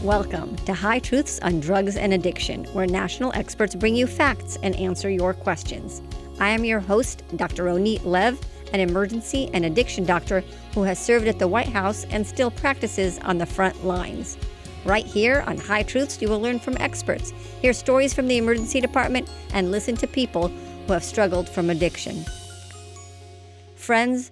Welcome to High Truths on Drugs and Addiction, where national experts bring you facts and answer your questions. I am your host, Dr. Ronit Lev, an emergency and addiction doctor who has served at the White House and still practices on the front lines. Right here on High Truths, you will learn from experts, hear stories from the emergency department, and listen to people who have struggled from addiction. Friends,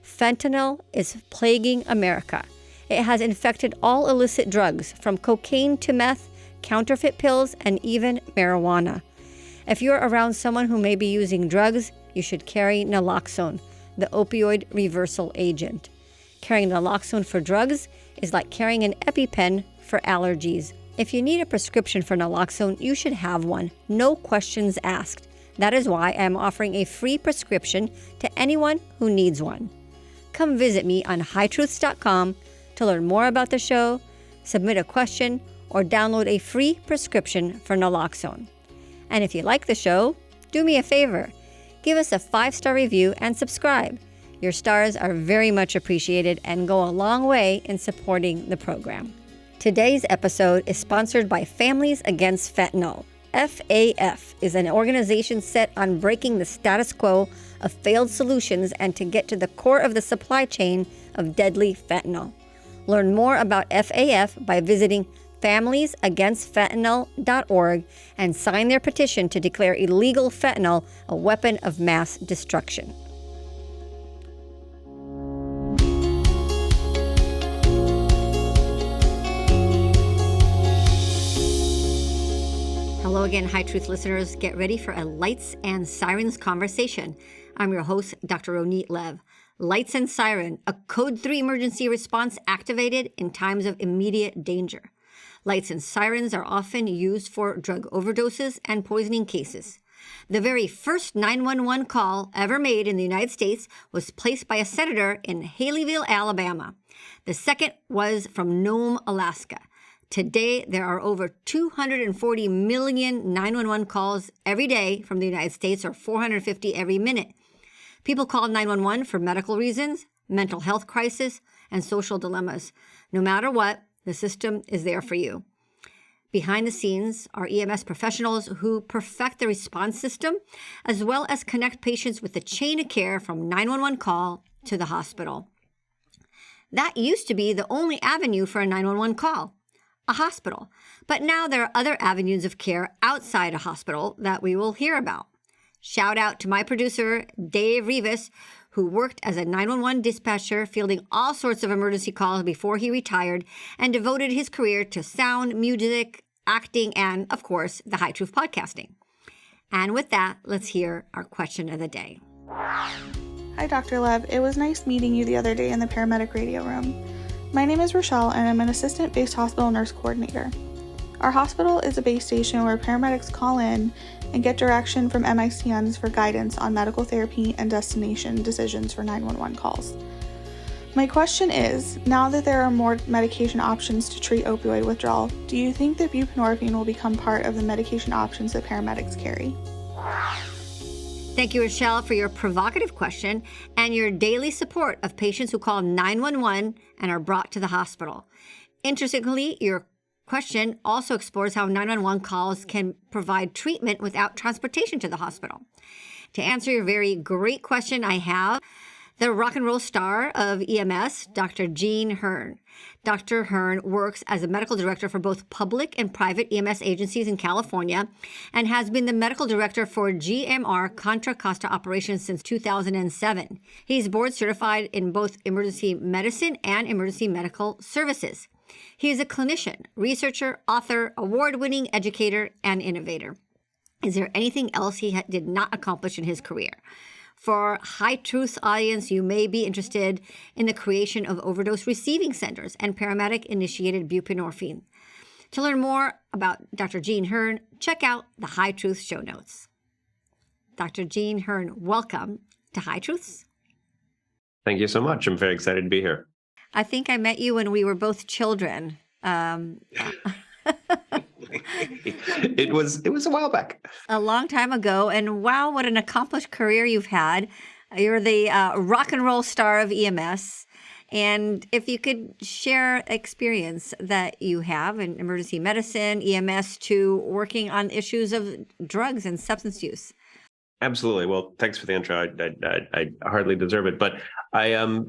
fentanyl is plaguing America. It has infected all illicit drugs, from cocaine to meth, counterfeit pills, and even marijuana. If you're around someone who may be using drugs, you should carry naloxone, the opioid reversal agent. Carrying naloxone for drugs is like carrying an EpiPen for allergies. If you need a prescription for naloxone, you should have one. No questions asked. That is why I am offering a free prescription to anyone who needs one. Come visit me on hightruths.com to learn more about the show, submit a question, or download a free prescription for naloxone. And if you like the show, do me a favor. Give us a 5-star review and subscribe. Your stars are very much appreciated and go a long way in supporting the program. Today's episode is sponsored by Families Against Fentanyl. FAF is an organization set on breaking the status quo of failed solutions and to get to the core of the supply chain of deadly fentanyl. Learn more about FAF by visiting familiesagainstfentanyl.org and sign their petition to declare illegal fentanyl a weapon of mass destruction. Hello again, High Truth listeners. Get ready for a Lights and Sirens conversation. I'm your host, Dr. Ronit Lev. Lights and Siren, a Code 3 emergency response activated in times of immediate danger. Lights and sirens are often used for drug overdoses and poisoning cases. The very first 911 call ever made in the United States was placed by a senator in Haleyville, Alabama. The second was from Nome, Alaska. Today, there are over 240 million 911 calls every day from the United States, or 450 every minute. People call 911 for medical reasons, mental health crisis, and social dilemmas. No matter what, the system is there for you. Behind the scenes are EMS professionals who perfect the response system, as well as connect patients with the chain of care from 911 call to the hospital. That used to be the only avenue for a 911 call, a hospital. But now there are other avenues of care outside a hospital that we will hear about. Shout out to my producer, Dave Rivas, who worked as a 911 dispatcher, fielding all sorts of emergency calls before he retired and devoted his career to sound, music, acting, and, of course, the High Truth podcasting. And with that, let's hear our question of the day. Hi, Dr. Lev. It was nice meeting you the other day in the paramedic radio room. My name is Rochelle, and I'm an assistant-based hospital nurse coordinator. Our hospital is a base station where paramedics call in and get direction from MICNs for guidance on medical therapy and destination decisions for 911 calls. My question is, now that there are more medication options to treat opioid withdrawal, do you think that buprenorphine will become part of the medication options that paramedics carry? Thank you, Micheal, for your provocative question and your daily support of patients who call 911 and are brought to the hospital. Interestingly, your question also explores how 911 calls can provide treatment without transportation to the hospital. To answer your very great question, I have the rock and roll star of EMS, Dr. Gene Hern. Dr. Hern works as a medical director for both public and private EMS agencies in California and has been the medical director for GMR Contra Costa Operations since 2007. He's board certified in both emergency medicine and emergency medical services. He is a clinician, researcher, author, award-winning educator, and innovator. Is there anything else he did not accomplish in his career? For High Truths audience, you may be interested in the creation of Overdose Receiving Centers and paramedic-initiated buprenorphine. To learn more about Dr. Gene Hern, check out the High Truths show notes. Dr. Gene Hern, welcome to High Truths. Thank you so much. I'm very excited to be here. I think I met you when we were both children. It was a while back. A long time ago. And wow, what an accomplished career you've had. You're the rock and roll star of EMS. And if you could share experience that you have in emergency medicine, EMS, to working on issues of drugs and substance use. Absolutely. Well, thanks for the intro. I hardly deserve it, but I've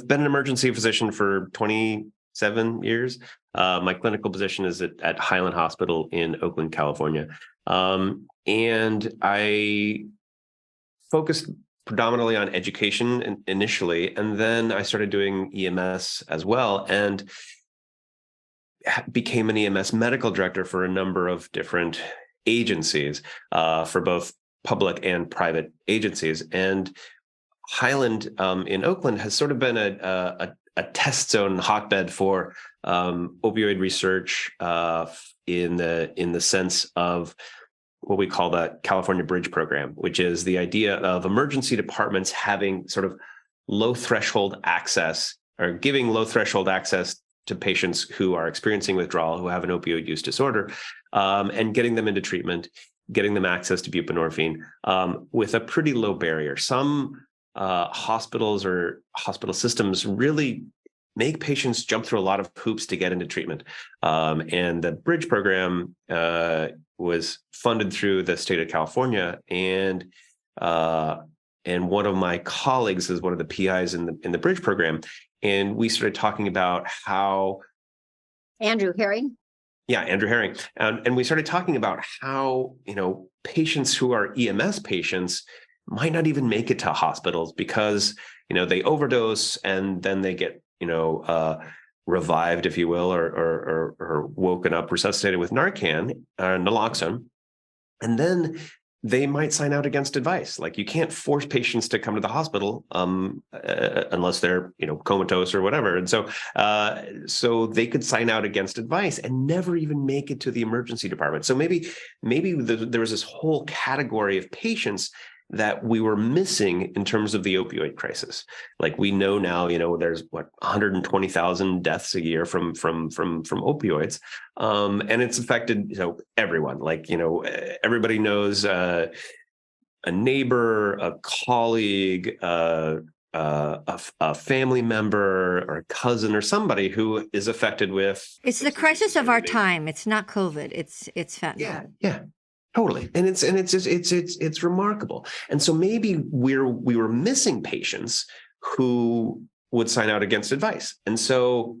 been an emergency physician for 27 years. My clinical position is at Highland Hospital in Oakland, California. And I focused predominantly on education initially, and then I started doing EMS as well, and became an EMS medical director for a number of different agencies, for both public and private agencies. And Highland in Oakland has sort of been a test zone hotbed for opioid research, in the sense of what we call the California Bridge Program, which is the idea of emergency departments having sort of low threshold access, or giving low threshold access to patients who are experiencing withdrawal, who have an opioid use disorder, and getting them into treatment, getting them access to buprenorphine with a pretty low barrier. Some hospitals or hospital systems really make patients jump through a lot of hoops to get into treatment. And the Bridge Program was funded through the state of California, and one of my colleagues is one of the PIs in the Bridge Program, and we started talking about how Andrew Herring. Yeah, Andrew Herring. And we started talking about how, patients who are EMS patients might not even make it to hospitals because, they overdose and then they get, revived, if you will, or woken up, resuscitated with Narcan, naloxone. And then they might sign out against advice. Like, you can't force patients to come to the hospital unless they're, comatose or whatever. And so they could sign out against advice and never even make it to the emergency department. So maybe there was this whole category of patients that we were missing in terms of the opioid crisis. Like, we know now, there's 120,000 deaths a year from opioids, and it's affected everyone. Like, everybody knows a neighbor, a colleague, a family member, or a cousin, or somebody who is affected with. It's the crisis of our time. It's not COVID. It's fentanyl. Yeah. Totally. And it's remarkable. And so maybe we were missing patients who would sign out against advice. And so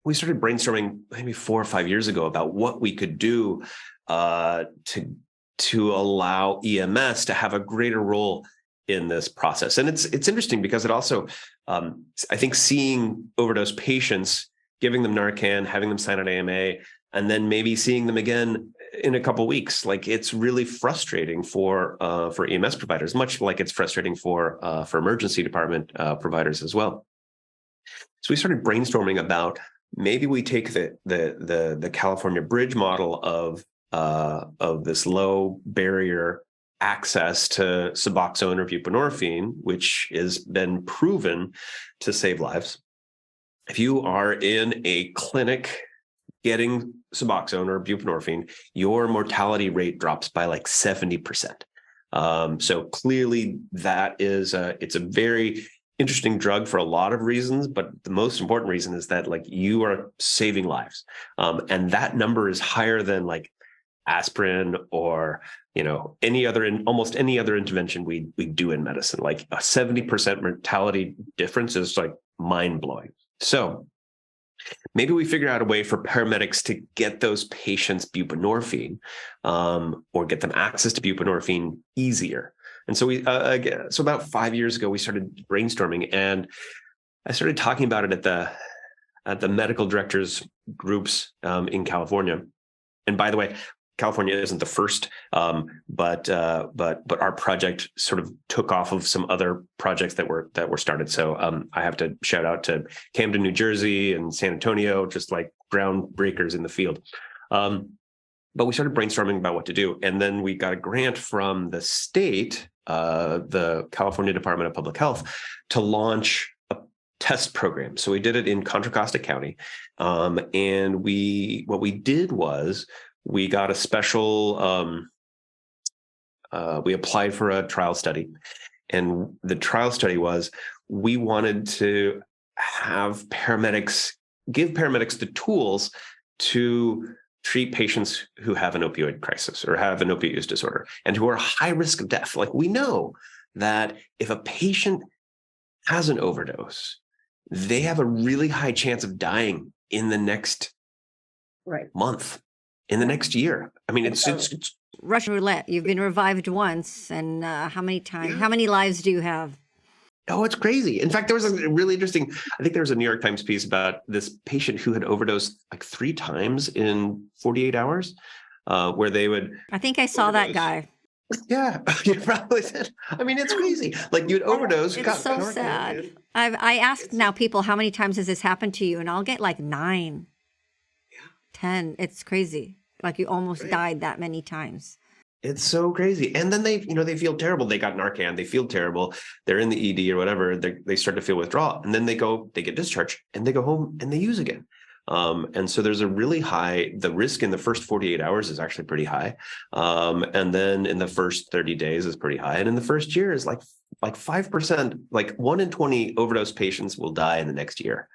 we started brainstorming maybe 4 or 5 years ago about what we could do to allow EMS to have a greater role in this process. And it's interesting because it also, I think, seeing overdose patients, giving them Narcan, having them sign an AMA, and then maybe seeing them again in a couple of weeks, like, it's really frustrating for EMS providers, much like it's frustrating for emergency department providers as well. So we started brainstorming about maybe we take the California Bridge model of this low barrier access to Suboxone or buprenorphine, which has been proven to save lives. If you are in a clinic getting Suboxone or buprenorphine, your mortality rate drops by like 70%. So clearly that is it's a very interesting drug for a lot of reasons, but the most important reason is that, like, you are saving lives. And that number is higher than like aspirin or, almost any other intervention we do in medicine. Like, a 70% mortality difference is like mind blowing. So maybe we figure out a way for paramedics to get those patients buprenorphine, or get them access to buprenorphine easier. And so so about 5 years ago, we started brainstorming, and I started talking about it at the medical directors groups in California. And by the way, California isn't the first, but our project sort of took off of some other projects that were started. So I have to shout out to Camden, New Jersey, and San Antonio, just like groundbreakers in the field. But we started brainstorming about what to do, and then we got a grant from the state, the California Department of Public Health, to launch a test program. So we did it in Contra Costa County, and what we did was, we got a special, we applied for a trial study. And the trial study was, we wanted to give paramedics the tools to treat patients who have an opioid crisis or have an opiate use disorder and who are high risk of death. Like, we know that if a patient has an overdose, they have a really high chance of dying in the next month, in the next year. I mean, it's Russian roulette. You've been revived once, and how many times? Yeah. How many lives do you have? Oh, it's crazy. In fact, there was a really interesting, I think there was a New York Times piece about this patient who had overdosed like 3 times in 48 hours, where they would. I think I saw that guy. Yeah, you probably did. I mean, it's crazy. Like, you'd overdose. It's so sad. I asked now people, how many times has this happened to you? And I'll get like 9, 10. It's crazy. Like, you almost died that many times. It's so crazy. And then they feel terrible. They got Narcan. They feel terrible. They're in the ED or whatever. They start to feel withdrawal. And then they get discharged and they go home and they use again. And so there's a really high, the risk in the first 48 hours is actually pretty high. And then in the first 30 days is pretty high. And in the first year is like 5%, like 1 in 20 overdose patients will die in the next year.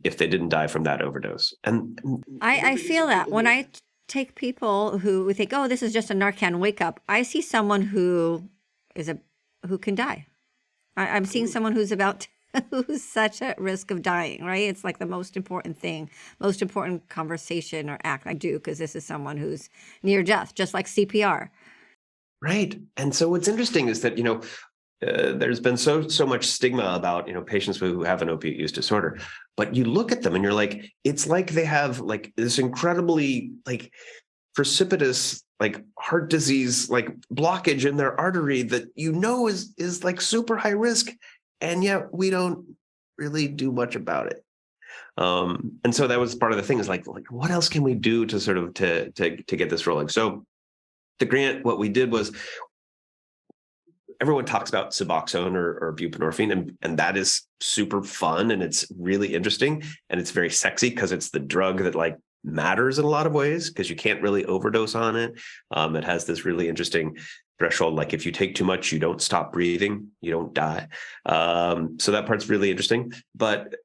If they didn't die from that overdose. And I feel that when I take people who think, oh, this is just a Narcan wake up, I see someone who can die. I'm seeing someone who's such at risk of dying, right? It's like the most important conversation or act I do, because this is someone who's near death, just like CPR. Right. And so what's interesting is that, there's been so much stigma about, patients who have an opiate use disorder, but you look at them and you're like, it's like they have like this incredibly like precipitous, like heart disease, like blockage in their artery that, is like super high risk. And yet we don't really do much about it. And so that was part of the thing, is like what else can we do to sort of to get this rolling? So the grant, what we did was, everyone talks about Suboxone or buprenorphine, and that is super fun and it's really interesting and it's very sexy because it's the drug that like matters in a lot of ways, because you can't really overdose on it. It has this really interesting threshold. Like, if you take too much, you don't stop breathing, you don't die. So that part's really interesting. But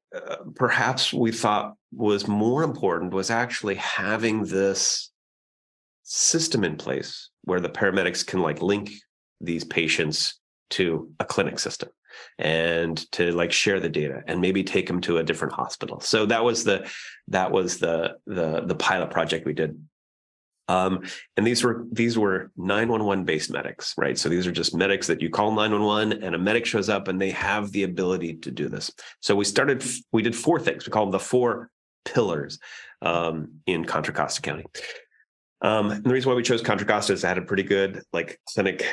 perhaps we thought was more important was actually having this system in place where the paramedics can like link these patients to a clinic system and to like share the data and maybe take them to a different hospital. So that was the pilot project we did. And these were 911 based medics, right? So these are just medics that you call 911 and a medic shows up and they have the ability to do this. So we did 4 things. We call them the 4 pillars in Contra Costa County. And the reason why we chose Contra Costa is it had a pretty good like clinic,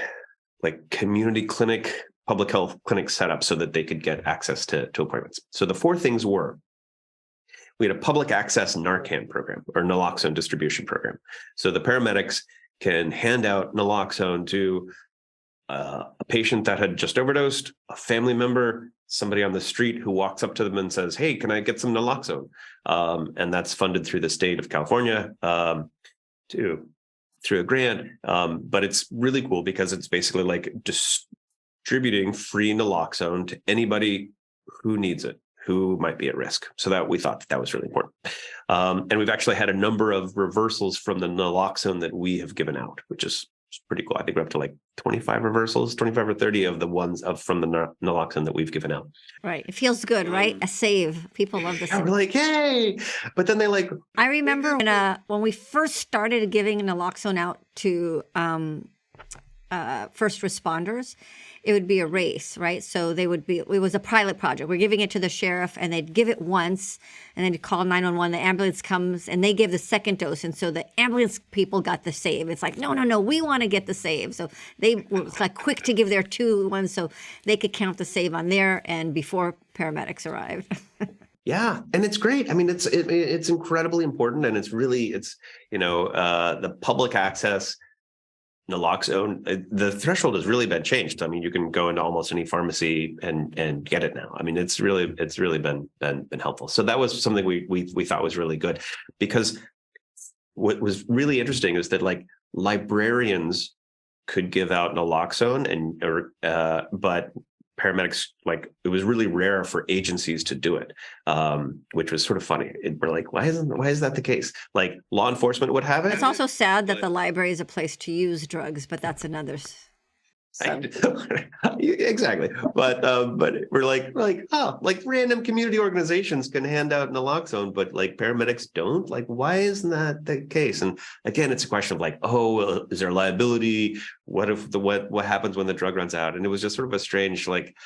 like community clinic, public health clinic set up so that they could get access to appointments. So the 4 things were, we had a public access Narcan program or naloxone distribution program. So the paramedics can hand out naloxone to a patient that had just overdosed, a family member, somebody on the street who walks up to them and says, hey, can I get some naloxone? And that's funded through the state of California through a grant. But it's really cool because it's basically like distributing free naloxone to anybody who needs it, who might be at risk. So that we thought that was really important. And we've actually had a number of reversals from the naloxone that we have given out, which is pretty cool. I think we're up to like 25 reversals, 25 or 30 of the ones from the naloxone that we've given out. Right. It feels good, right? A save. People love the save. We're like, hey, but then they like. I remember when we first started giving naloxone out to first responders, it would be a race, right? So it was a pilot project. We're giving it to the sheriff and they'd give it once and then you call 911, the ambulance comes and they give the second dose. And so the ambulance people got the save. It's like, no, we want to get the save. So they were like quick to give their 2 ones so they could count the save on their end before paramedics arrived. Yeah. And it's great. I mean, it's incredibly important. And it's the public access naloxone, the threshold has really been changed. I mean, you can go into almost any pharmacy and get it now. I mean, it's really been helpful. So that was something we thought was really good, because what was really interesting is that like librarians could give out naloxone but paramedics, like it was really rare for agencies to do it, which was sort of funny. We're like, why is that the case? Like law enforcement would have it. It's also sad that the library is a place to use drugs, but that's another. Exactly. But we're like, oh, like random community organizations can hand out naloxone, but like paramedics don't. Like, why isn't that the case? And again, it's a question of like, oh, well, is there liability? What if what happens when the drug runs out? And it was just sort of a strange, like,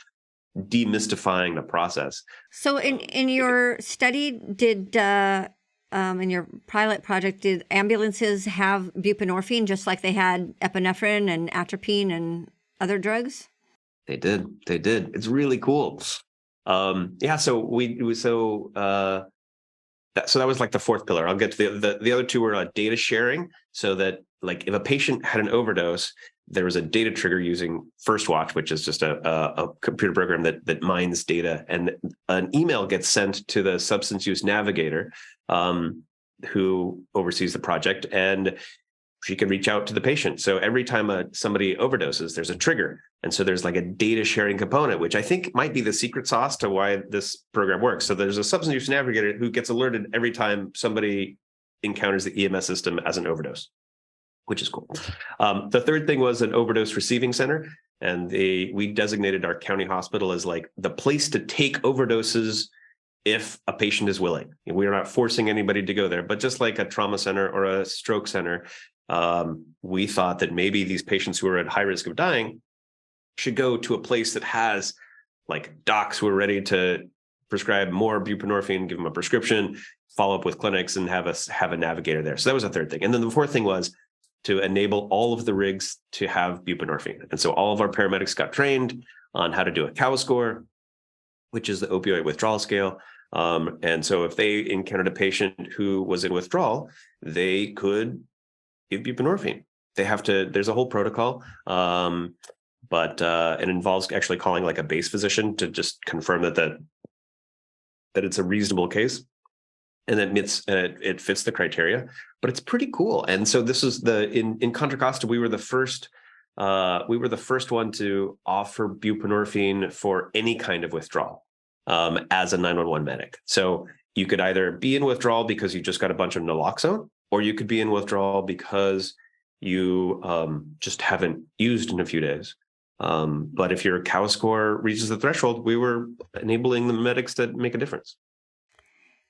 demystifying the process. So in your study, did in your pilot project, did ambulances have buprenorphine just like they had epinephrine and atropine and other drugs? They did. It's really cool. Yeah. So that was like the fourth pillar. I'll get to the other two were data sharing, so that like if a patient had an overdose, there was a data trigger using First Watch, which is just a computer program that mines data, and an email gets sent to the substance use navigator, who oversees the project, and she can reach out to the patient. So every time somebody overdoses, there's a trigger. And so there's like a data sharing component, which I think might be the secret sauce to why this program works. So there's a substance use navigator who gets alerted every time somebody encounters the EMS system as an overdose, which is cool. The third thing was an overdose receiving center. And we designated our county hospital as like the place to take overdoses if a patient is willing. We are not forcing anybody to go there, but just like a trauma center or a stroke center, we thought that maybe these patients who are at high risk of dying should go to a place that has like docs who are ready to prescribe more buprenorphine, give them a prescription, follow up with clinics, and have a navigator there. So that was the third thing. And then the fourth thing was to enable all of the rigs to have buprenorphine. And so all of our paramedics got trained on how to do a COW score, which is the opioid withdrawal scale. And so if they encountered a patient who was in withdrawal, they could give buprenorphine. There's a whole protocol, but it involves actually calling like a base physician to just confirm that it's a reasonable case, and it fits the criteria. But it's pretty cool. And so this is in Contra Costa, we were the first one to offer buprenorphine for any kind of withdrawal as a 911 medic. So you could either be in withdrawal because you just got a bunch of naloxone, or you could be in withdrawal because you just haven't used in a few days. But if your COW score reaches the threshold, we were enabling the medics to make a difference.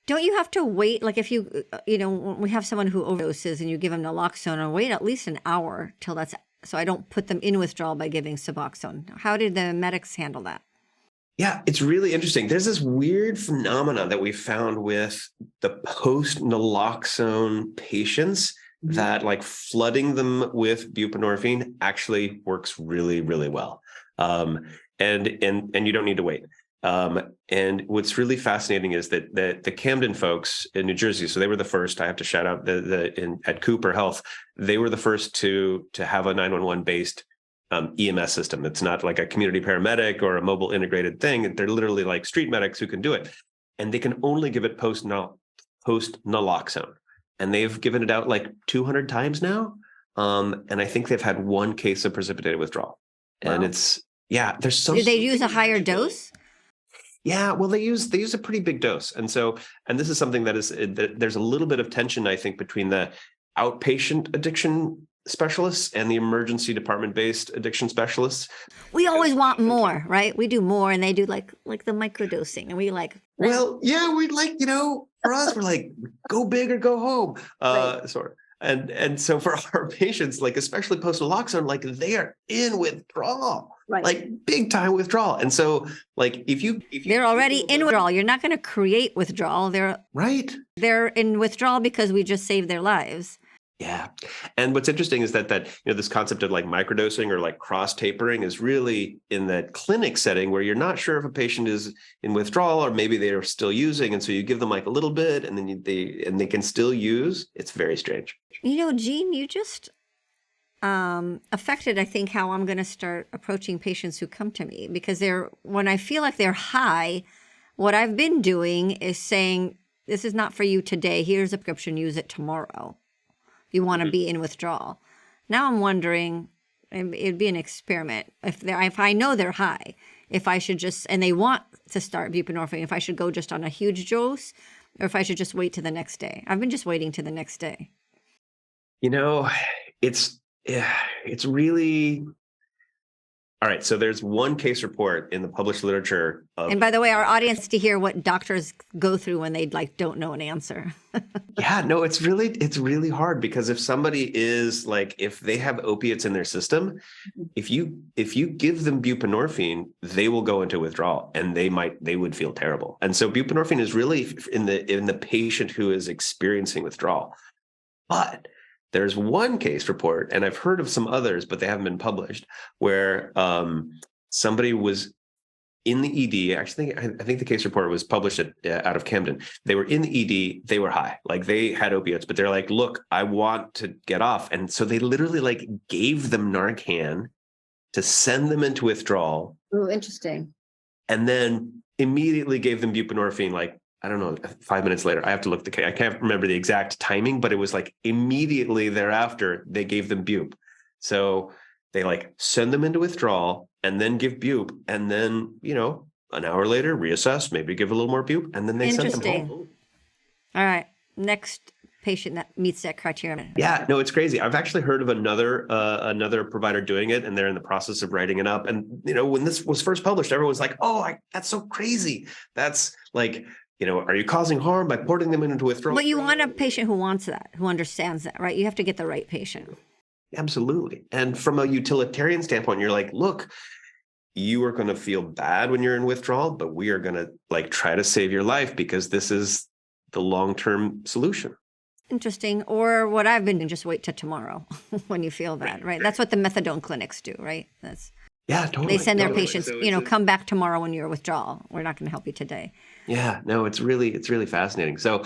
Don't you have to wait? Like if when we have someone who overdoses and you give them naloxone, and wait at least an hour till that's, so I don't put them in withdrawal by giving Suboxone. How did the medics handle that? Yeah, it's really interesting. There's this weird phenomenon that we found with the post-naloxone patients that like flooding them with buprenorphine actually works really, really well. And you don't need to wait. And what's really fascinating is that the Camden folks in New Jersey, so they were the first, I have to shout out at Cooper Health, they were the first to have a 911 based EMS system. It's not like a community paramedic or a mobile integrated thing. They're literally like street medics who can do it. And they can only give it post naloxone. And they've given it out like 200 times now. And I think they've had one case of precipitated withdrawal. Wow. And there's so. Did they use a higher dose? Yeah, well, they use a pretty big dose. And this is something that there's a little bit of tension, I think, between the outpatient addiction specialists and the emergency department based addiction specialists. We always want more, right? We do more, and they do like the microdosing, and we like. Well, yeah, we like, for us, we're like, go big or go home, right. Sort of. And so for our patients, like especially post naloxone, like they are in withdrawal, right. Like big time withdrawal. And so like if you they're already in withdrawal, you're not going to create withdrawal. They're in withdrawal because we just saved their lives. Yeah. And what's interesting is that this concept of like microdosing or like cross tapering is really in that clinic setting where you're not sure if a patient is in withdrawal or maybe they are still using. And so you give them like a little bit and then they can still use. It's very strange. Jean, you just affected, I think, how I'm going to start approaching patients who come to me, because when I feel like they're high, what I've been doing is saying, this is not for you today. Here's a prescription, use it tomorrow. You want to be in withdrawal. Now I'm wondering, it'd be an experiment. If I know they're high, if I should just, and they want to start buprenorphine, if I should go just on a huge dose or if I should just wait to the next day. I've been just waiting to the next day. It's really, all right. So there's one case report in the published literature and by the way, our audience to hear what doctors go through when they don't know an answer. Yeah, no, it's really hard because if somebody is like, if they have opiates in their system, if you give them buprenorphine, they will go into withdrawal and they would feel terrible. And so buprenorphine is really in the patient who is experiencing withdrawal. But there's one case report, and I've heard of some others, but they haven't been published, where somebody was in the ED. Actually, I think the case report was published out of Camden. They were in the ED. They were high, like they had opiates, but they're like, "Look, I want to get off," and so they literally like gave them Narcan to send them into withdrawal. Oh, interesting. And then immediately gave them buprenorphine, like, I don't know, 5 minutes later. I have to look I can't remember the exact timing, but it was like immediately thereafter, they gave them bup. So they like send them into withdrawal and then give bup. And then, an hour later, reassess, maybe give a little more bup. And then they send them home. All right. Next patient that meets that criteria. Yeah, no, it's crazy. I've actually heard of another provider doing it, and they're in the process of writing it up. And, when this was first published, everyone's like, oh, that's so crazy. That's like, are you causing harm by putting them into withdrawal? But you want a patient who wants that, who understands that, right? You have to get the right patient. Absolutely. And from a utilitarian standpoint, you're like, look, you are going to feel bad when you're in withdrawal, but we are going to like try to save your life because this is the long-term solution. Interesting. Or what I've been doing, just wait till tomorrow when you feel bad, right? That's what the methadone clinics do, right? Yeah, totally. They send their patients, come back tomorrow when you're withdrawal. We're not going to help you today. Yeah, no, it's really fascinating. So,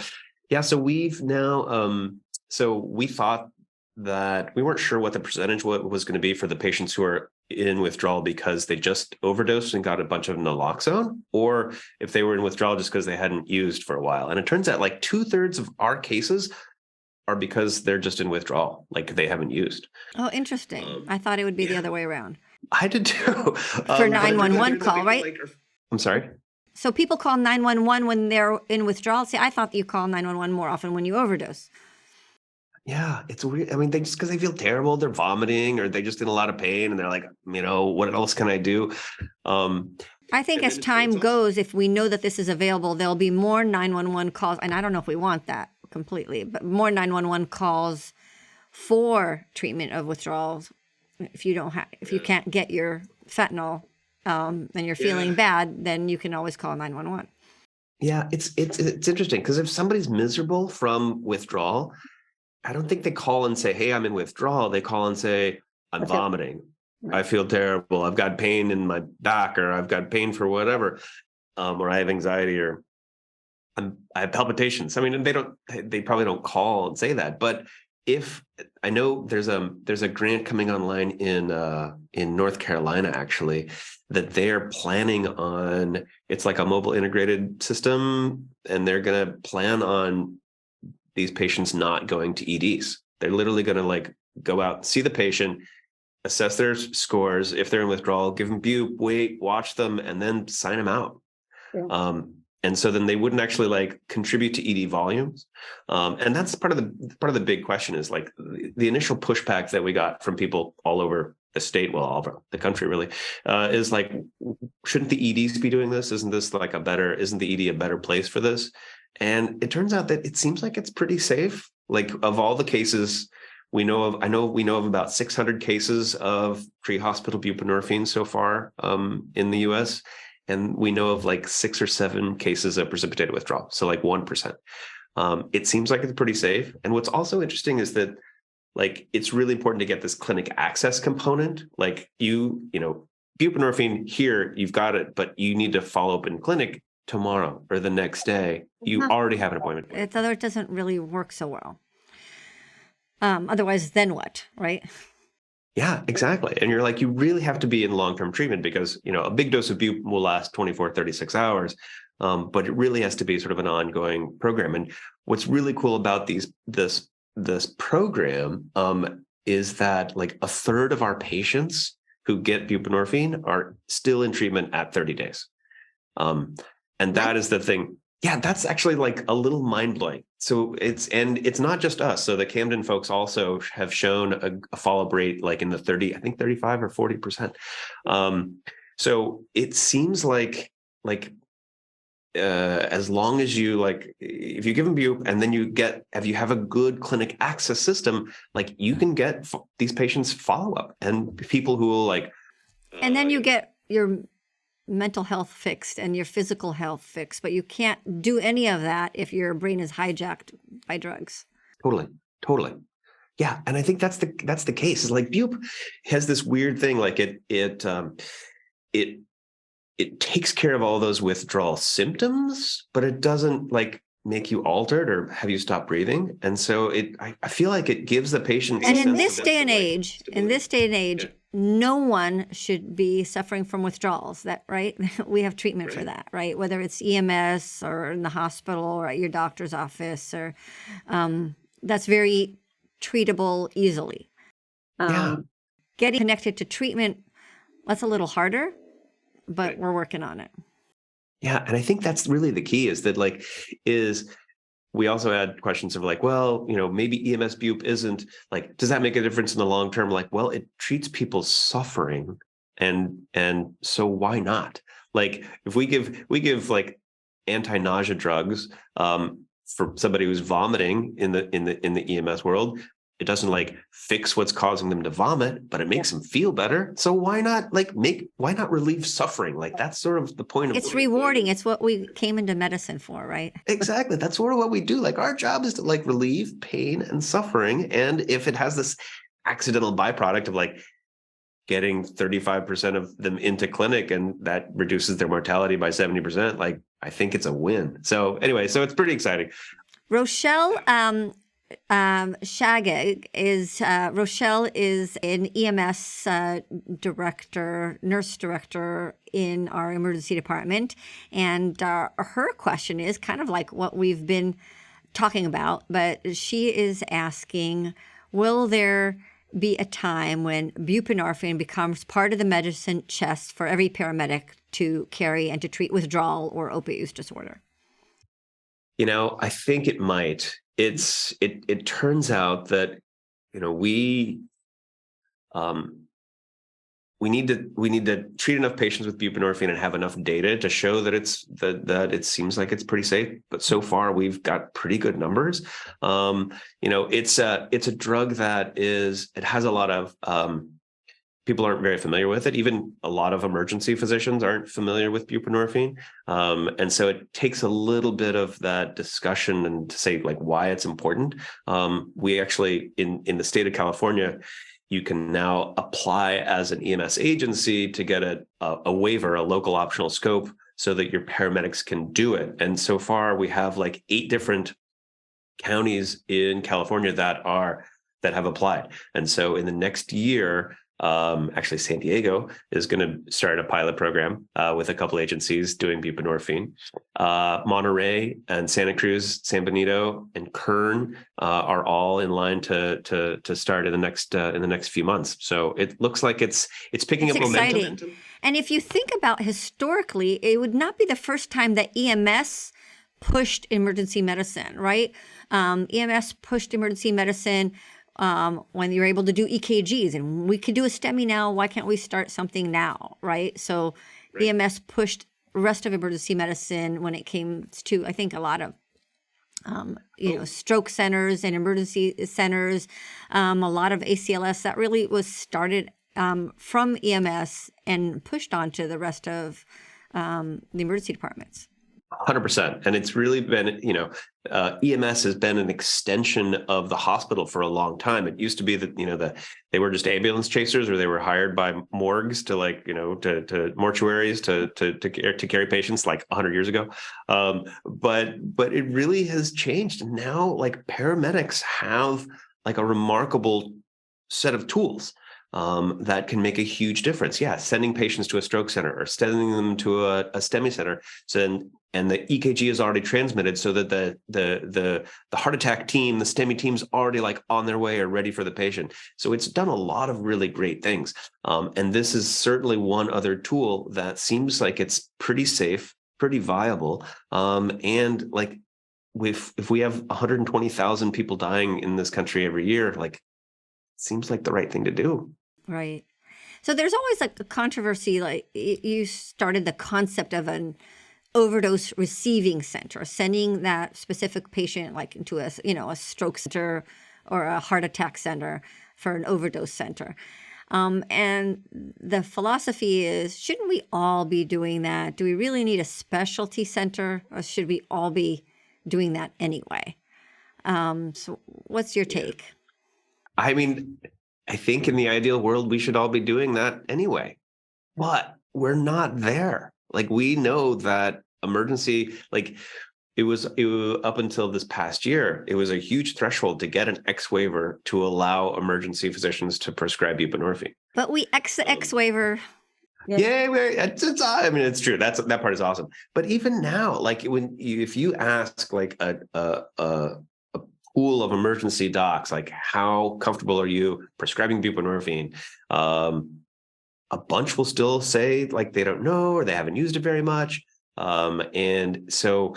yeah, so we've now, so we thought that we weren't sure what the percentage was going to be for the patients who are in withdrawal because they just overdosed and got a bunch of naloxone, or if they were in withdrawal just because they hadn't used for a while. And it turns out like 2/3 of our cases are because they're just in withdrawal, like they haven't used. Oh, interesting. I thought it would be the other way around. I did too. For 911 call, right? I'm sorry? So people call 911 when they're in withdrawal. See, I thought you call 911 more often when you overdose. Yeah, it's weird. I mean, just because they feel terrible, they're vomiting, or they're just in a lot of pain, and they're like, what else can I do? I think as time goes, if we know that this is available, there'll be more 911 calls, and I don't know if we want that completely, but more 911 calls for treatment of withdrawals. If you can't get your fentanyl and you're feeling bad, then you can always call 911. Yeah, it's interesting because if somebody's miserable from withdrawal, I don't think they call and say, "Hey, I'm in withdrawal." They call and say, "I'm vomiting. I feel terrible. I've got pain in my back, or I've got pain for whatever, or I have anxiety, or I have palpitations." I mean, they probably don't call and say that. But if I know there's a grant coming online in North Carolina, actually, that they're planning on. It's like a mobile integrated system, and they're going to plan on these patients not going to EDs. They're literally going to like go out, see the patient, assess their scores. If they're in withdrawal, give them bup, wait, watch them, and then sign them out. Yeah. And so then they wouldn't actually like contribute to ED volumes. And that's part of the big question is like the initial pushback that we got from people all over the state, well, all over the country really, is like, shouldn't the EDs be doing this? Isn't the ED a better place for this? And it turns out that it seems like it's pretty safe. Like of all the cases we know of about 600 cases of pre-hospital buprenorphine so far in the US. And we know of like 6 or 7 cases of precipitated withdrawal. So like 1%. It seems like it's pretty safe. And what's also interesting is that like, it's really important to get this clinic access component. Like buprenorphine here, you've got it, but you need to follow up in clinic tomorrow or the next day. You already have an appointment. It doesn't really work so well. Otherwise, then what, right? Yeah, exactly. And you're like, you really have to be in long-term treatment because, a big dose of bup will last 24, 36 hours. But it really has to be sort of an ongoing program. And what's really cool about this program is that like 1/3 of our patients who get buprenorphine are still in treatment at 30 days. And that is the thing. Yeah, that's actually like a little mind-blowing. So it's not just us. So the Camden folks also have shown a follow-up rate like in the 35 or 40%. So it seems like as long as you if you give them bupe and then if you have a good clinic access system, like you can get these patients follow-up and people who will and then you get your mental health fixed and your physical health fixed, but you can't do any of that if your brain is hijacked by drugs. Totally. Yeah. And I think that's the case. Is like bupe has this weird thing, like it takes care of all those withdrawal symptoms, but it doesn't make you altered or have you stop breathing. And so I feel like it gives the patient. And in this day and age, no one should be suffering from withdrawals. That right? We have treatment for that, right? Whether it's EMS or in the hospital or at your doctor's office, or that's very treatable easily. Getting connected to treatment, that's a little harder, but we're working on it. Yeah, and I think that's really the key. Is that we also had questions of maybe EMS bupe isn't does that make a difference in the long term? It treats people's suffering, and so why not? If we give anti-nausea drugs for somebody who's vomiting in the EMS world, it doesn't fix what's causing them to vomit, but it makes them feel better. So why not why not relieve suffering? That's sort of the point of it's rewarding. It's what we came into medicine for, right? Exactly. That's sort of what we do. Our job is to relieve pain and suffering. And if it has this accidental byproduct of getting 35% of them into clinic and that reduces their mortality by 70%, I think it's a win. So anyway, so it's pretty exciting. Rochelle Shagag is Rochelle is an EMS nurse director in our emergency department, and her question is kind of like what we've been talking about, but she is asking, will there be a time when buprenorphine becomes part of the medicine chest for every paramedic to carry and to treat withdrawal or opioid use disorder? I think it might. It turns out that we need to treat enough patients with buprenorphine and have enough data to show that it seems like it's pretty safe. But so far we've got pretty good numbers. It's a drug that it has a lot of people aren't very familiar with it. Even a lot of emergency physicians aren't familiar with buprenorphine. And so it takes a little bit of that discussion and to say why it's important. We actually, in the state of California, you can now apply as an EMS agency to get a waiver, a local optional scope, so that your paramedics can do it. And so far we have 8 different counties in California that have applied. And so in the next year, actually San Diego is going to start a pilot program with a couple agencies doing buprenorphine. Monterey and Santa Cruz, San Benito, and Hern are all in line to start in the next few months. So it looks like it's picking up momentum. And if you think about historically, it would not be the first time that EMS pushed emergency medicine, right? EMS pushed emergency medicine when you're able to do EKGs, and we could do a STEMI now. Why can't we start something now, right? So EMS pushed the rest of emergency medicine when it came to, I think, a lot of, stroke centers and emergency centers, a lot of ACLS that really was started from EMS and pushed on to the rest of the emergency departments. 100%. And it's really been, EMS has been an extension of the hospital for a long time. It used to be that, they were just ambulance chasers, or they were hired by morgues to to mortuaries to carry patients 100 years ago. But it really has changed. Now, paramedics have a remarkable set of tools that can make a huge difference. Yeah, sending patients to a stroke center or sending them to a STEMI center. So then and the EKG is already transmitted so that the heart attack team, the STEMI team's already like on their way or ready for the patient. So it's done a lot of really great things. And this is certainly one other tool that seems like it's pretty safe, pretty viable. And like if we have 120,000 people dying in this country every year, like it seems like the right thing to do. Right. So there's always like a controversy, like you started the concept of an overdose receiving center, sending that specific patient like into a stroke center or a heart attack center for an overdose center. And the philosophy is, shouldn't we all be doing that? Do we really need a specialty center, or should we all be doing that anyway? So what's your take? I mean, I think in the ideal world, we should all be doing that anyway, but we're not there. Like, we know that emergency, like it was up until this past year, it was a huge threshold to get an X waiver to allow emergency physicians to prescribe buprenorphine. But we X waiver. Yeah, I mean, it's true. That part is awesome. But even now, like if you ask like a pool of emergency docs, like how comfortable are you prescribing buprenorphine? A bunch will still say like they don't know or they haven't used it very much. And so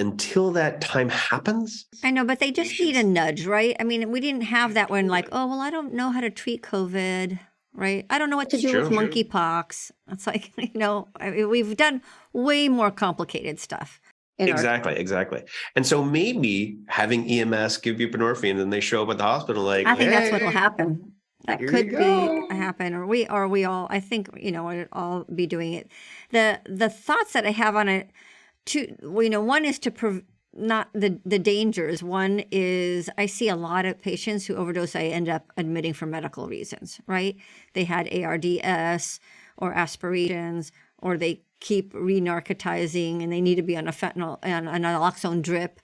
until that time happens. I know, but they just need a nudge, right? I mean, we didn't have that when like, oh, well, I don't know how to treat COVID, right? I don't know what to do with monkeypox. It's like, we've done way more complicated stuff. Exactly. And so maybe having EMS give buprenorphine and they show up at the hospital like, I think that's what will happen. That could be happen, or we all. I think we'd all be doing it. The thoughts that I have on it, one is to not the dangers. One is I see a lot of patients who overdose. I end up admitting for medical reasons. Right? They had ARDS or aspirations, or they keep re-narcotizing and they need to be on a fentanyl and a naloxone drip.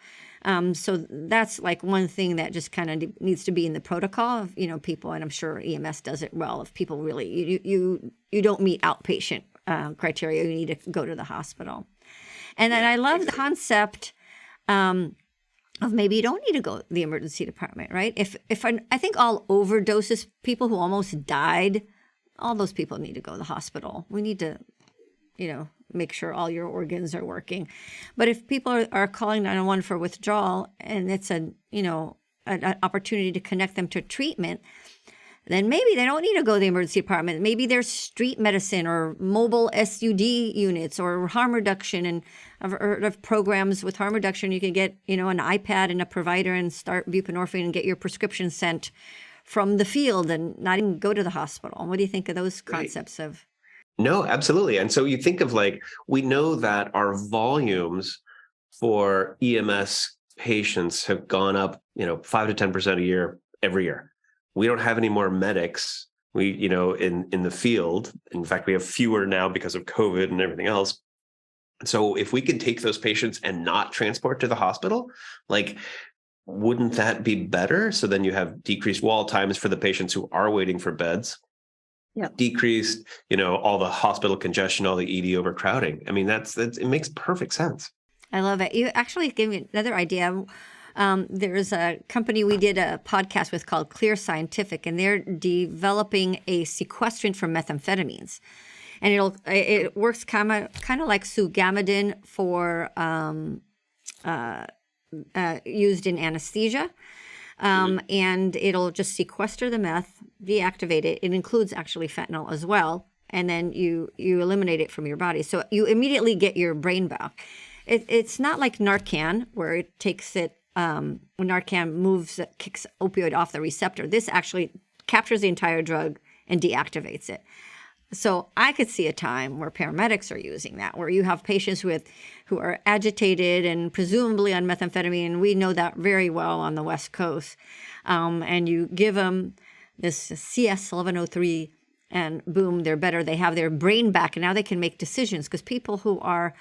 So that's like one thing that just kind of needs to be in the protocol of, people, and I'm sure EMS does it well. If people really, you don't meet outpatient criteria, you need to go to the hospital. And then I love the concept of maybe you don't need to go to the emergency department, right? I think all overdoses, people who almost died, all those people need to go to the hospital. We need to, make sure all your organs are working. But if people are calling 911 for withdrawal and it's an opportunity to connect them to treatment, then maybe they don't need to go to the emergency department. Maybe there's street medicine or mobile SUD units or harm reduction. And I've heard of programs with harm reduction. You can get, an iPad and a provider and start buprenorphine and get your prescription sent from the field and not even go to the hospital. What do you think of those concepts of? No, absolutely. And so you think of we know that our volumes for EMS patients have gone up, 5 to 10% a year, every year. We don't have any more medics, in the field. In fact, we have fewer now because of COVID and everything else. So if we could take those patients and not transport to the hospital, wouldn't that be better? So then you have decreased wall times for the patients who are waiting for beds. Yeah. Decreased, all the hospital congestion, all the ED overcrowding. I mean, that's it makes perfect sense. I love it. You actually gave me another idea. There's a company we did a podcast with called Clear Scientific, and they're developing a sequestrant for methamphetamines, and it works kind of like sugamidin for used in anesthesia. And it'll just sequester the meth, deactivate it. It includes actually fentanyl as well. And then you eliminate it from your body. So you immediately get your brain back. It's not like Narcan, where it takes it, when Narcan kicks opioid off the receptor. This actually captures the entire drug and deactivates it. So I could see a time where paramedics are using that, where you have patients who are agitated and presumably on methamphetamine. We know that very well on the West Coast. And you give them this CS 1103 and boom, they're better. They have their brain back and now they can make decisions, because people who are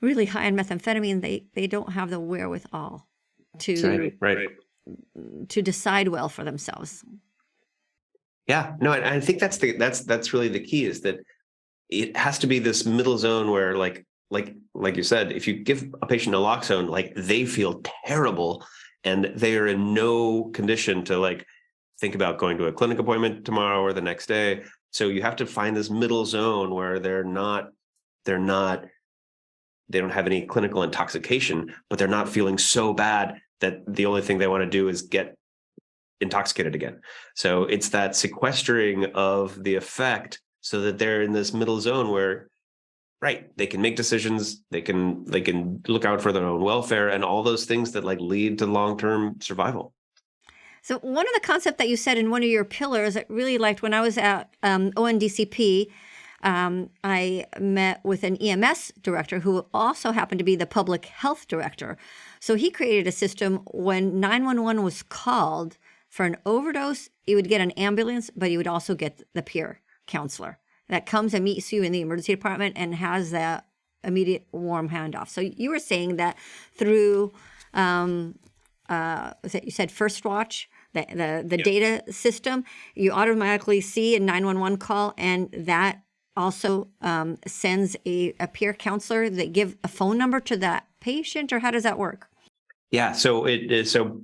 really high on methamphetamine, they don't have the wherewithal to decide well for themselves. Yeah, no, I think that's really the key, is that it has to be this middle zone where like you said, if you give a patient naloxone, like they feel terrible and they are in no condition to like think about going to a clinic appointment tomorrow or the next day. So you have to find this middle zone where they don't have any clinical intoxication, but they're not feeling so bad that the only thing they want to do is get intoxicated again. So it's that sequestering of the effect so that they're in this middle zone where, right, they can make decisions, they can look out for their own welfare and all those things that like lead to long-term survival. So one of the concepts that you said in one of your pillars I really liked when I was at ONDCP, I met with an EMS director who also happened to be the public health director. So he created a system when 911 was called for an overdose, you would get an ambulance, but you would also get the peer counselor that comes and meets you in the emergency department and has that immediate warm handoff. So you were saying that through, you said First Watch, the data system, you automatically see a 911 call, and that also sends a peer counselor that give a phone number to that patient, or how does that work? Yeah, so it is so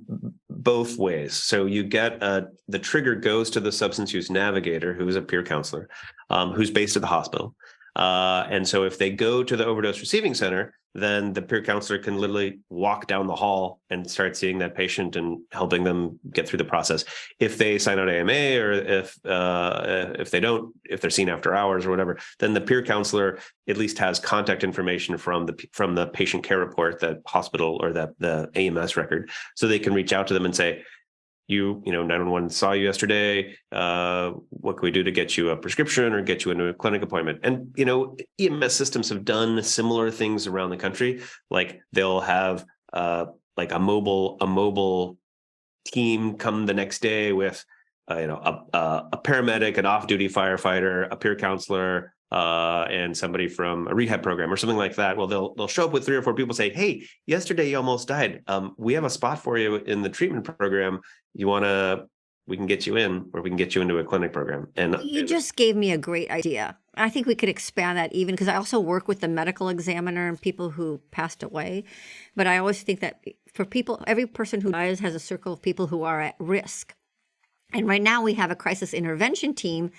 both ways. So you get the trigger goes to the substance use navigator, who is a peer counselor, who's based at the hospital. And so if they go to the Overdose Receiving Center, then the peer counselor can literally walk down the hall and start seeing that patient and helping them get through the process. If they sign out AMA, or if they don't, if they're seen after hours or whatever, then the peer counselor at least has contact information from the patient care report, that hospital or the AMS record, so they can reach out to them and say, you know, 911 saw you yesterday. What can we do to get you a prescription or get you into a clinic appointment? And, you know, EMS systems have done similar things around the country. Like they'll have like a mobile team come the next day with, a paramedic, an off-duty firefighter, a peer counselor, and somebody from a rehab program or something like that. Well, they'll show up with 3 or 4 people, say, "Hey, yesterday you almost died. We have a spot for you in the treatment program. We can get you in, or we can get you into a clinic program." And you just gave me a great idea. I think we could expand that even, because I also work with the medical examiner and people who passed away. But I always think that for people, every person who dies has a circle of people who are at risk. And right now we have a crisis intervention team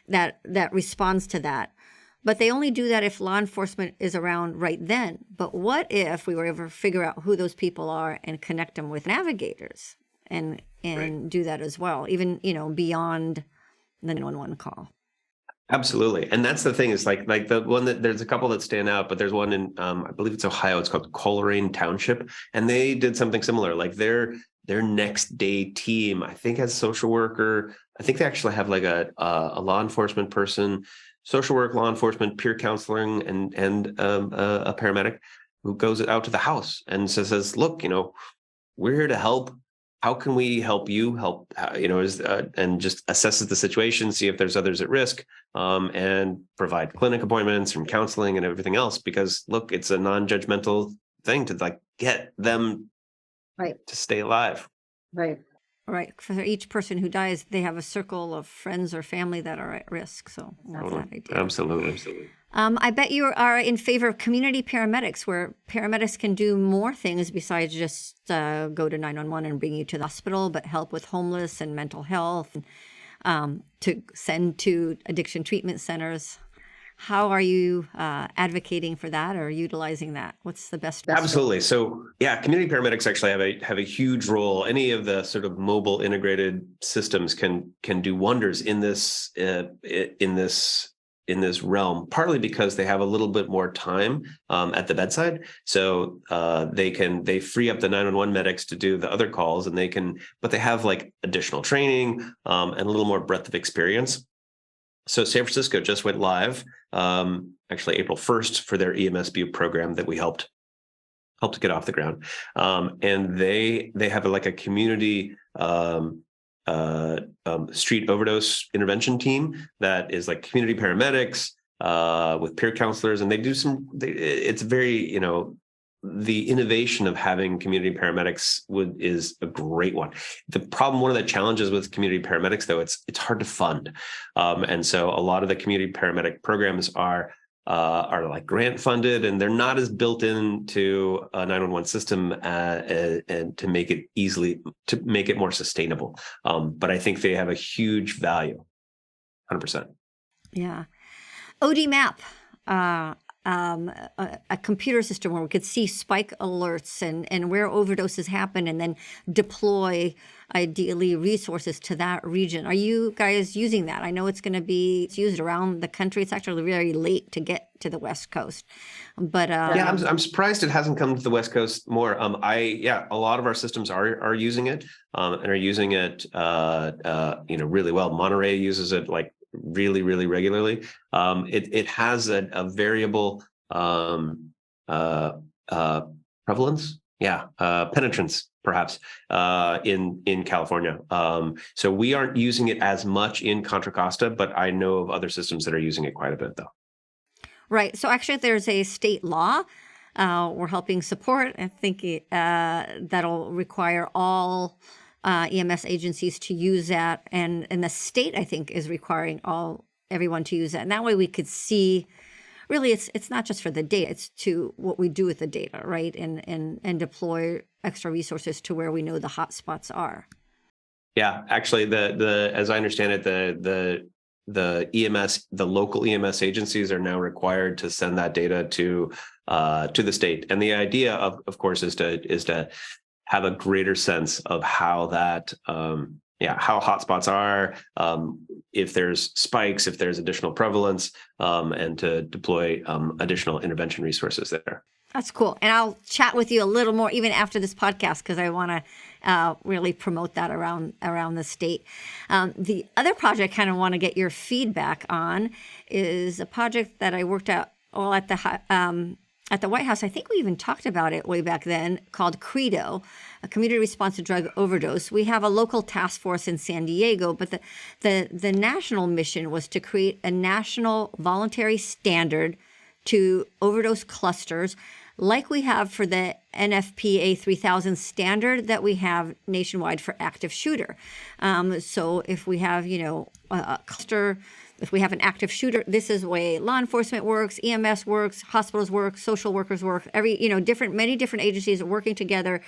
that responds to that. But they only do that if law enforcement is around right then. But what if we were able to figure out who those people are and connect them with navigators and right. do that as well, even, beyond the 911 call? Absolutely. And that's the thing, is like the one that there's a couple that stand out, but there's one in, I believe it's Ohio. It's called Coleraine Township. And they did something similar. Like their next day team, I think, has a social worker. I think they actually have like a law enforcement person, social work, law enforcement, peer counseling, and a paramedic who goes out to the house and says, "Look, we're here to help. How can we help you? And just assesses the situation, see if there's others at risk, and provide clinic appointments and counseling and everything else. Because look, it's a non-judgmental thing to like get them right to stay alive. Right. For each person who dies, they have a circle of friends or family that are at risk. So love that idea. Absolutely. I bet you are in favor of community paramedics, where paramedics can do more things besides just go to 911 and bring you to the hospital, but help with homeless and mental health, and to send to addiction treatment centers. How are you advocating for that or utilizing that? What's the best? Absolutely. So yeah, community paramedics actually have a huge role. Any of the sort of mobile integrated systems can do wonders in this realm, partly because they have a little bit more time at the bedside. So they free up the 911 medics to do the other calls, but they have like additional training and a little more breadth of experience. So San Francisco just went live, actually April 1st, for their EMS BU program that we helped to get off the ground. And they have like a community street overdose intervention team that is like community paramedics with peer counselors, and they do it's very, the innovation of having community paramedics is a great one. One of the challenges with community paramedics, though, it's hard to fund. And so a lot of the community paramedic programs are are like grant funded, and they're not as built into a 911 system and to make it more sustainable. But I think they have a huge value, 100%. Yeah. ODMAP, a computer system where we could see spike alerts and where overdoses happen, and then deploy ideally resources to that region. Are you guys using that? I know it's used around the country. It's actually very late to get to the West Coast, but yeah, I'm surprised it hasn't come to the West Coast more. A lot of our systems are using it and are using it really well. Monterey uses it like really, really regularly. It has a variable prevalence, penetrance, perhaps, in California. So we aren't using it as much in Contra Costa, but I know of other systems that are using it quite a bit, though. Right. So actually, there's a state law we're helping support. I think that'll require all EMS agencies to use that, and the state, I think, is requiring everyone to use that. And that way we could see, really, it's not just for the data, it's to what we do with the data, right? And deploy extra resources to where we know the hotspots are. Yeah, actually, as I understand it, the EMS, the local EMS agencies are now required to send that data to the state. And the idea of course is to have a greater sense of how that, how hotspots are, if there's spikes, if there's additional prevalence, and to deploy additional intervention resources there. That's cool. And I'll chat with you a little more even after this podcast, because I want to really promote that around the state. The other project I kind of want to get your feedback on is a project that I worked at the White House. I think we even talked about it way back then, called CREDO, a community response to drug overdose. We have a local task force in San Diego, but the national mission was to create a national voluntary standard to overdose clusters, like we have for the NFPA 3000 standard that we have nationwide for active shooter. So if we have, a cluster, if we have an active shooter, this is the way law enforcement works, EMS works, hospitals work, social workers work. Many different agencies are working together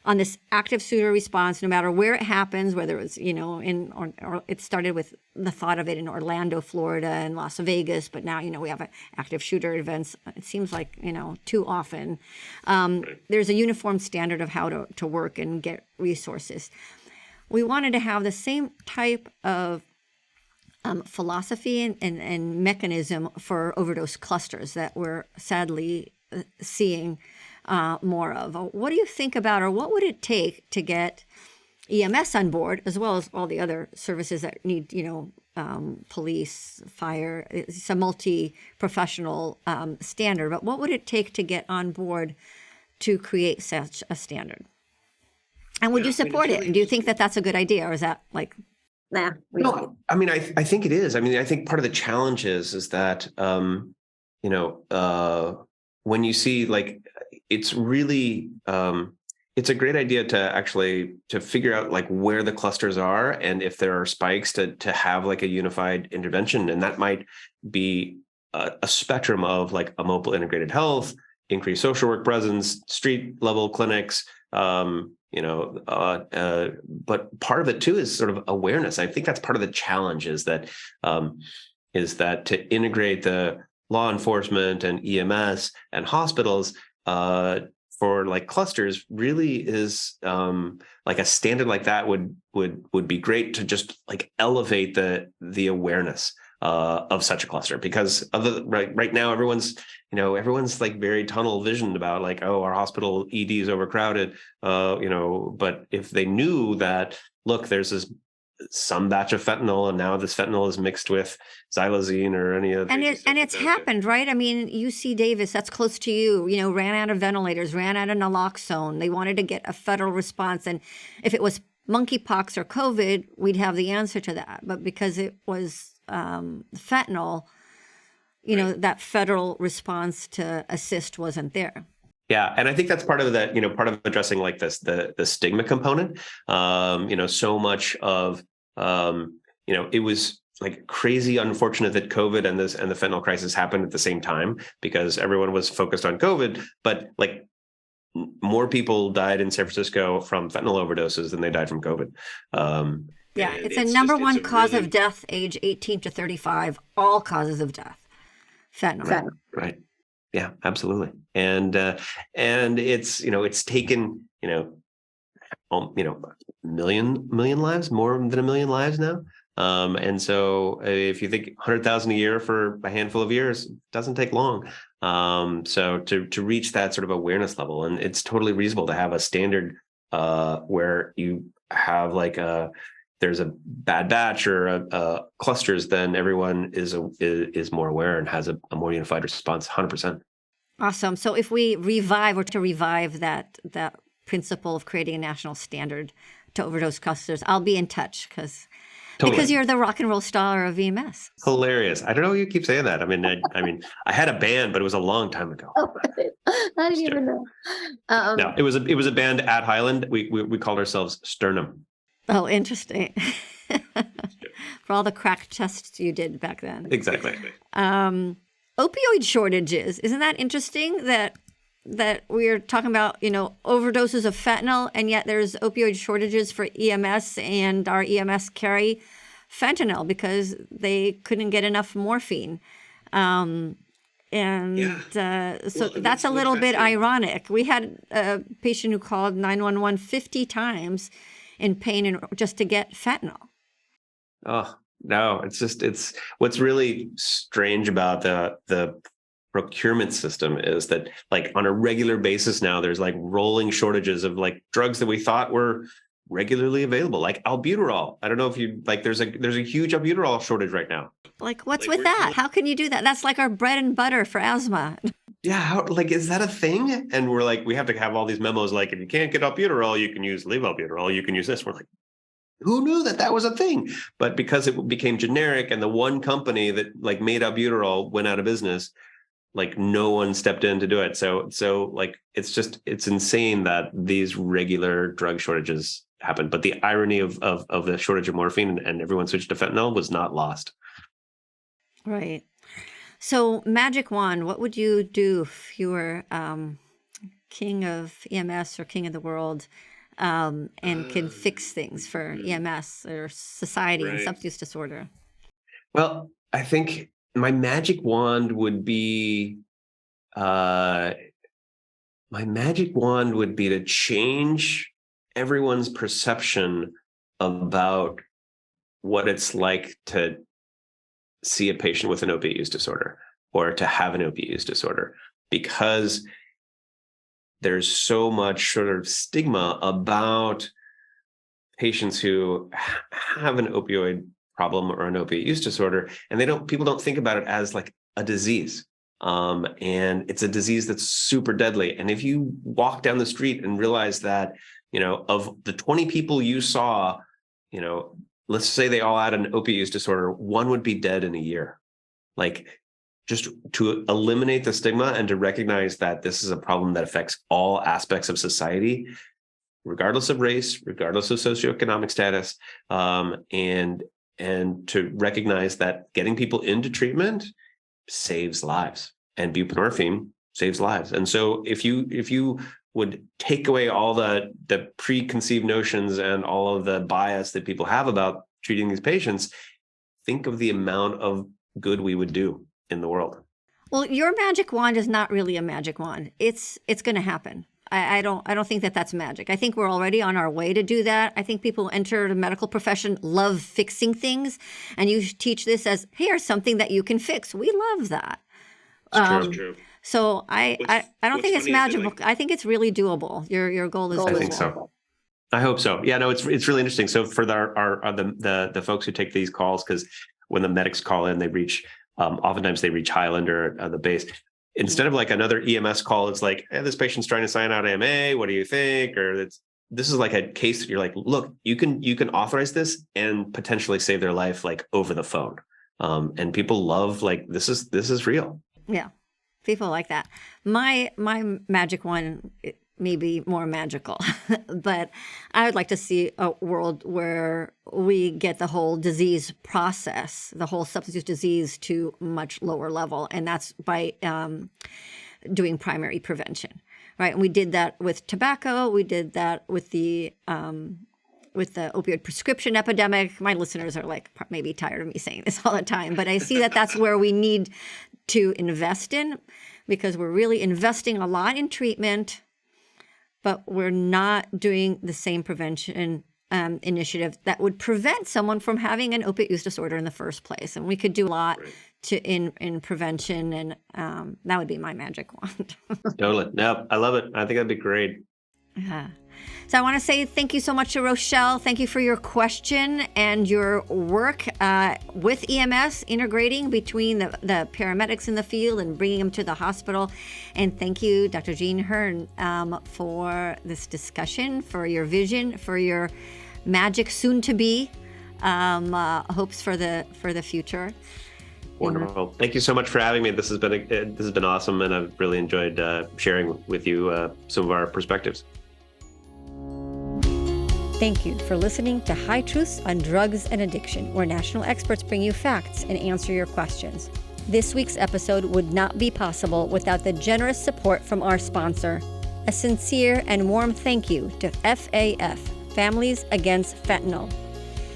on this active shooter response, no matter where it happens, whether it's, or it started with the thought of it in Orlando, Florida, and Las Vegas, but now, we have active shooter events. It seems like, too often. There's a uniform standard of how to work and get resources. We wanted to have the same type of philosophy and mechanism for overdose clusters that we're sadly seeing more of. What do you think about, or what would it take to get EMS on board, as well as all the other services that need, police, fire? It's a multi-professional standard, but what would it take to get on board to create such a standard? And would you support it? Do you think that that's a good idea, or is that like, nah? No, I think it is. I think part of the challenge is that, when you see, like, it's really, it's a great idea to figure out like where the clusters are, and if there are spikes, to have like a unified intervention. And that might be a spectrum of like a mobile integrated health, increased social work presence, street level clinics, but part of it too is sort of awareness. I think that's part of the challenge is that to integrate the law enforcement and EMS and hospitals for like clusters really is like a standard like that would be great to just like elevate the awareness of such a cluster, because right now everyone's like very tunnel visioned about like, oh, our hospital ED is overcrowded, but if they knew that, look, there's some batch of fentanyl, and now this fentanyl is mixed with xylazine or any other. And it's happened, right? I mean, UC Davis, that's close to you, ran out of ventilators, ran out of naloxone. They wanted to get a federal response. And if it was monkeypox or COVID, we'd have the answer to that. But because it was fentanyl, right, that federal response to assist wasn't there. Yeah, and I think that's part of that, part of addressing like this, the stigma component. So much of, it was like crazy unfortunate that COVID and the fentanyl crisis happened at the same time, because everyone was focused on COVID, but like more people died in San Francisco from fentanyl overdoses than they died from COVID. Yeah, it's a number one cause of death, age 18 to 35, all causes of death. Fentanyl. Right. Yeah, absolutely. And it's, it's taken, million lives, more than 1 million lives now. And so if you think 100,000 a year for a handful of years, it doesn't take long. So to reach that sort of awareness level, and it's totally reasonable to have a standard where you have like there's a bad batch or clusters, then everyone is more aware and has a more unified response. 100%. Awesome. So if we revive that principle of creating a national standard to overdose clusters, I'll be in touch because you're the rock and roll star of EMS. Hilarious. I don't know why you keep saying that. I mean, I had a band, but it was a long time ago. Oh, I didn't even know. No, it was a band at Highland. We called ourselves Sternum. Oh, interesting. For all the crack tests you did back then. Exactly. Opioid shortages. Isn't that interesting that we're talking about, overdoses of fentanyl, and yet there's opioid shortages for EMS, and our EMS carry fentanyl because they couldn't get enough morphine. So that's a little bit ironic. We had a patient who called 911 50 times in pain just to get fentanyl. Oh, no, it's what's really strange about the procurement system is that like on a regular basis now, there's like rolling shortages of like drugs that we thought were regularly available, like albuterol. I don't know if you like, there's a huge albuterol shortage right now. Like what's with that? How can you do that? That's like our bread and butter for asthma. Yeah. Is that a thing? And we're like, we have to have all these memos. Like if you can't get albuterol, you can use levoalbuterol. You can use this. We're like, who knew that was a thing? But because it became generic and the one company that like made albuterol went out of business, like no one stepped in to do it. So like, it's insane that these regular drug shortages happen. But the irony of the shortage of morphine and everyone switched to fentanyl was not lost. Right. So magic wand, what would you do if you were king of EMS or king of the world? And can fix things for EMS or society and substance use disorder? Well, I think my magic wand would be to change everyone's perception about what it's like to see a patient with an opiate use disorder or to have an opiate use disorder, because there's so much sort of stigma about patients who have an opioid problem or an opiate use disorder, and people don't think about it as like a disease. And it's a disease that's super deadly. And if you walk down the street and realize that, of the 20 people you saw, let's say they all had an opiate use disorder, one would be dead in a year. Like, just to eliminate the stigma and to recognize that this is a problem that affects all aspects of society, regardless of race, regardless of socioeconomic status, and to recognize that getting people into treatment saves lives, and buprenorphine saves lives. And so if you would take away all the preconceived notions and all of the bias that people have about treating these patients, think of the amount of good we would do in the world. Well, your magic wand is not really a magic wand. It's going to happen. I don't think that's magic. I think we're already on our way to do that. I think people who enter the medical profession love fixing things, and you teach this as, here's something that you can fix. We love that. It's true. So I don't think it's magical. I think it's really doable. Your goal is doable. I think so. I hope so. Yeah, no, it's really interesting. So for the folks who take these calls, because when the medics call in, they reach oftentimes they reach Highland or the base. Instead of like another EMS call, it's like, hey, this patient's trying to sign out AMA. What do you think? Or this is like a case that you're like, look, you can authorize this and potentially save their life like over the phone. And people love like this is real. Yeah, people like that. My magic one maybe more magical. But I would like to see a world where we get the whole disease process, the whole substance use disease to much lower level. And that's by doing primary prevention, right? And we did that with tobacco. We did that with the opioid prescription epidemic. My listeners are like maybe tired of me saying this all the time, but I see that that's where we need to invest in, because we're really investing a lot in treatment, but we're not doing the same prevention initiative that would prevent someone from having an opiate use disorder in the first place. And we could do a lot in prevention, and that would be my magic wand. Totally. No, I love it. I think that'd be great. Yeah. So I want to say thank you so much to Rochelle. Thank you for your question and your work with EMS, integrating between the paramedics in the field and bringing them to the hospital. And thank you, Dr. Jean Hern, for this discussion, for your vision, for your magic soon-to-be hopes for the future. Wonderful. Thank you so much for having me. This has been awesome, and I've really enjoyed sharing with you some of our perspectives. Thank you for listening to High Truths on Drugs and Addiction, where national experts bring you facts and answer your questions. This week's episode would not be possible without the generous support from our sponsor. A sincere and warm thank you to FAF, Families Against Fentanyl.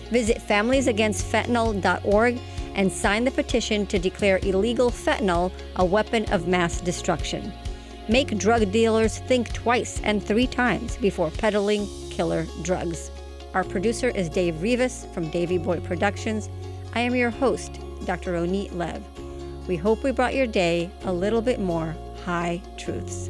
Visit familiesagainstfentanyl.org and sign the petition to declare illegal fentanyl a weapon of mass destruction. Make drug dealers think twice and 3 times before peddling killer drugs. Our producer is Dave Rivas from Davey Boy Productions. I am your host, Dr. Ronit Lev. We hope we brought your day a little bit more high truths.